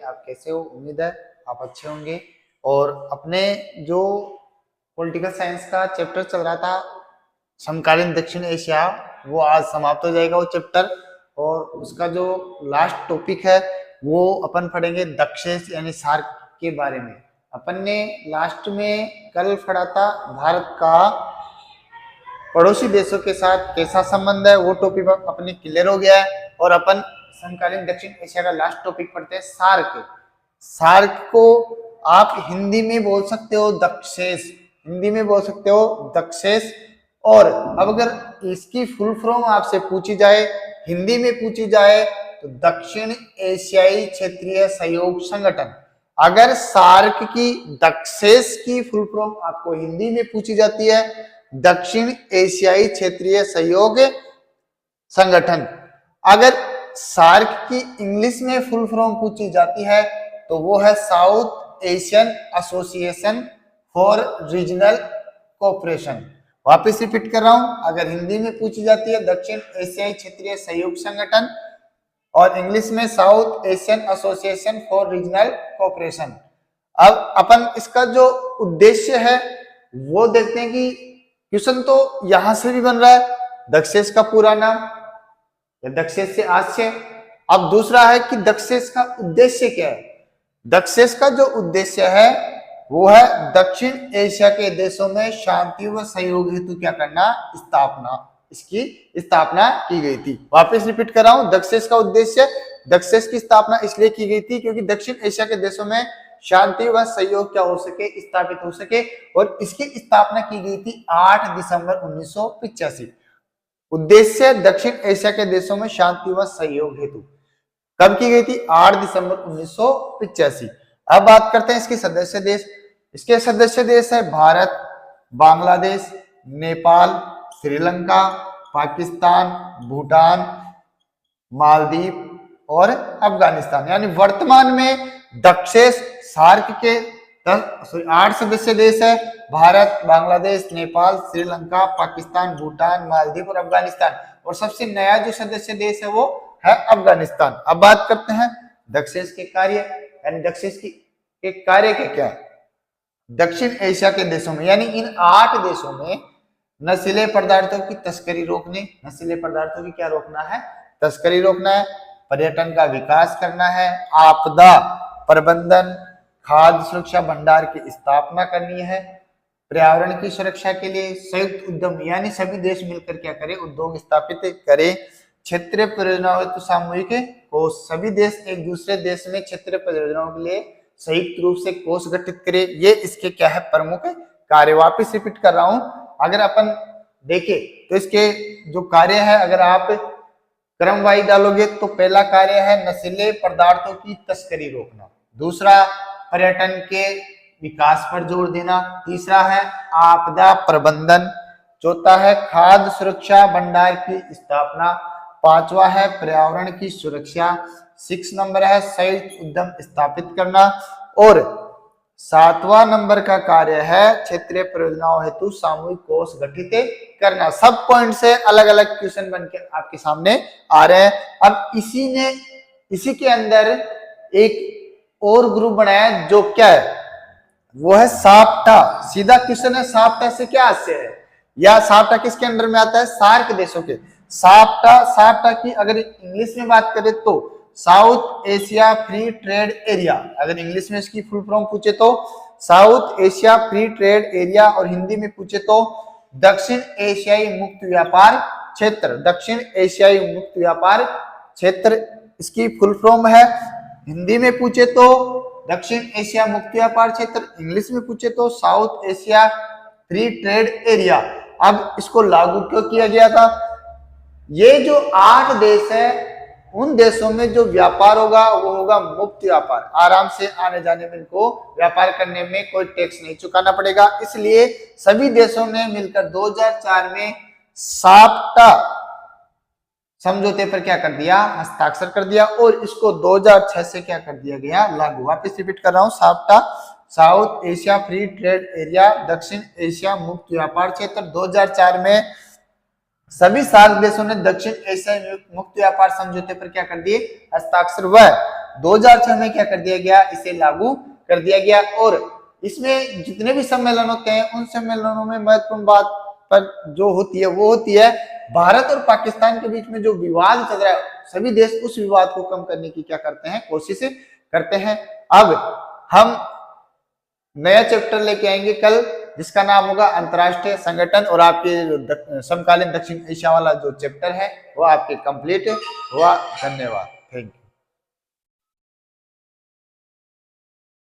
आप कैसे हो? उम्मीद है आप अच्छे होंगे। और अपने जो पॉलिटिकल साइंस का चैप्टर चल रहा था समकालीन दक्षिण एशिया, वो आज समाप्त हो जाएगा वो चैप्टर। और उसका जो लास्ट टॉपिक है वो अपन पढ़ेंगे दक्षेस यानी सार्क के बारे में। अपन ने लास्ट में कल पढ़ा था भारत का पड़ोसी देशों के साथ कैसा संबंध है, वो टॉपिक अपने क्लियर हो गया है। और अपन समकालीन दक्षिण एशिया का लास्ट टॉपिक पढ़ते हैं सार्क। सार्क को आप हिंदी में बोल सकते हो दक्षेस, हिंदी में बोल सकते हो दक्षेस। और अब अगर इसकी फुल फॉर्म आपसे पूछी जाए, हिंदी में पूछी जाए, तो दक्षिण एशियाई क्षेत्रीय सहयोग संगठन। अगर सार्क की दक्षेस की फुल फॉर्म आपको हिंदी में पूछी जाती है, दक्षिण एशियाई क्षेत्रीय सहयोग संगठन। अगर सार्क की इंग्लिश में फुल फॉर्म पूछी जाती है तो वो है south Asian association for regional cooperation. वापस रिपीट कर रहा हूं, अगर हिंदी में पूछी जाती है दक्षिण एशियाई क्षेत्रीय सहयोग संगठन और इंग्लिश में south Asian association for regional cooperation. अब अपन इसका जो उद्देश्य है वो देखते हैं कि क्वेश्चन तो यहां से भी बन रहा है, दक्षेस का पूरा नाम या दक्षेस से आशय। अब दूसरा है कि दक्षेस का उद्देश्य क्या है। दक्षेस का जो उद्देश्य है वो है दक्षिण एशिया के देशों में शांति व सहयोग हेतु क्या करना, स्थापना, इसकी स्थापना की गई थी। वापस रिपीट कर रहा हूं, दक्षेस का उद्देश्य, दक्षेस की स्थापना इसलिए की गई थी क्योंकि दक्षिण एशिया के देशों में शांति व सहयोग क्या हो सके, स्थापित हो सके। और इसकी स्थापना की गई थी 8 दिसंबर 1985। उद्देश्य दक्षिण एशिया के देशों में शांति व सहयोग हेतु कब की गई थी, 8 दिसंबर 1985। अब बात करते हैं इसके सदस्य देश। इसके सदस्य देश है भारत, बांग्लादेश, नेपाल, श्रीलंका, पाकिस्तान, भूटान, मालदीव और अफगानिस्तान। यानी वर्तमान में दक्षेस सार्क के 8 सदस्य देश है, भारत, बांग्लादेश, नेपाल, श्रीलंका, पाकिस्तान, भूटान, मालदीव और अफगानिस्तान। और सबसे नया जो सदस्य देश है वो है अफगानिस्तान। अब बात करते हैं दक्षेस के कार्य, यानी दक्षेस के कार्य क्या है। दक्षिण एशिया के देशों में यानी इन 8 देशों में नशीले पदार्थों की तस्करी रोकने, नशीले पदार्थों की क्या रोकना है, तस्करी रोकना है, पर्यटन का विकास करना है, आपदा प्रबंधन, खाद्य सुरक्षा भंडार की स्थापना करनी है, पर्यावरण की सुरक्षा के लिए संयुक्त उद्यम यानी सभी देश मिलकर क्या करें, उद्योग स्थापित करें, क्षेत्रीय परियोजनाओं हेतु सामूहिक कोष, सभी देश एक दूसरे देश में क्षेत्रीय परियोजनाओं के लिए संयुक्त रूप से कोष गठित करें। ये इसके क्या है, प्रमुख कार्य। वापिस रिपीट कर रहा हूं, अगर अपन देखें तो इसके जो कार्य है, अगर आप क्रमवाही डालोगे तो पहला कार्य है नशीले पदार्थों की तस्करी रोकना, दूसरा पर्यटन के विकास पर जोर देना, तीसरा है आपदा प्रबंधन, चौथा है खाद्य सुरक्षा भंडार की स्थापना, पांचवा है पर्यावरण की सुरक्षा, 6 नंबर है संयुक्त उद्यम स्थापित करना, और 7वां नंबर का कार्य है क्षेत्रीय परियोजनाओं हेतु सामूहिक कोष गठित करना। सब पॉइंट से अलग अलग क्वेश्चन बन के आपके सामने आ रहे हैं। अब इसी के अंदर एक और ग्रुप बनाया जो क्या है, वो है साप्टा। सीधा क्वेश्चन है साप्टा से क्या आशय है, या साप्टा किसके अंडर में आता है, सार्क देशों के। साप्टा की अगर इंग्लिश में बात करें तो south Asia free trade area, अगर इंग्लिश में इसकी फुल फॉर्म पूछे तो south Asia free trade area, और हिंदी में पूछे तो दक्षिण एशियाई मुक्त व्यापार क्षेत्र, दक्षिण एशियाई मुक्त व्यापार क्षेत्र इसकी फुल फॉर्म है। हिंदी में पूछे तो दक्षिण एशिया मुक्त व्यापार क्षेत्र, इंग्लिश में पूछे तो south Asia free trade area. अब इसको लागू क्यों किया गया था, ये जो 8 देश है उन देशों में जो व्यापार होगा वो होगा मुक्त व्यापार, आराम से आने जाने में इनको व्यापार करने में कोई टैक्स नहीं चुकाना पड़ेगा। इसलिए सभी देशों ने मिलकर 2004 में साप्टा समझौते पर क्या कर दिया, हस्ताक्षर कर दिया, और इसको 2006 से क्या कर दिया गया, लागू। वापस रिपीट कर रहा हूं, SAPTA south Asia free trade area, दक्षिण एशिया मुक्त व्यापार क्षेत्र, 2004 में सभी सार्क देशों ने दक्षिण एशिया मुक्त व्यापार समझौते पर क्या कर दिए, हस्ताक्षर। वह 2006 में क्या कर दिया गया, इसे लागू कर दिया गया। और इसमें जितने भी सम्मेलन होते हैं उन सम्मेलनों में महत्वपूर्ण बात पर जो होती है वो होती है भारत और पाकिस्तान के बीच में जो विवाद चल रहा है, सभी देश उस विवाद को कम करने की क्या करते हैं, कोशिश करते हैं। अब हम नया चैप्टर लेके आएंगे कल, जिसका नाम होगा अंतरराष्ट्रीय संगठन, और आपके समकालीन दक्षिण एशिया वाला जो चैप्टर है वो आपके कंप्लीट हुआ। धन्यवाद, थैंक यू।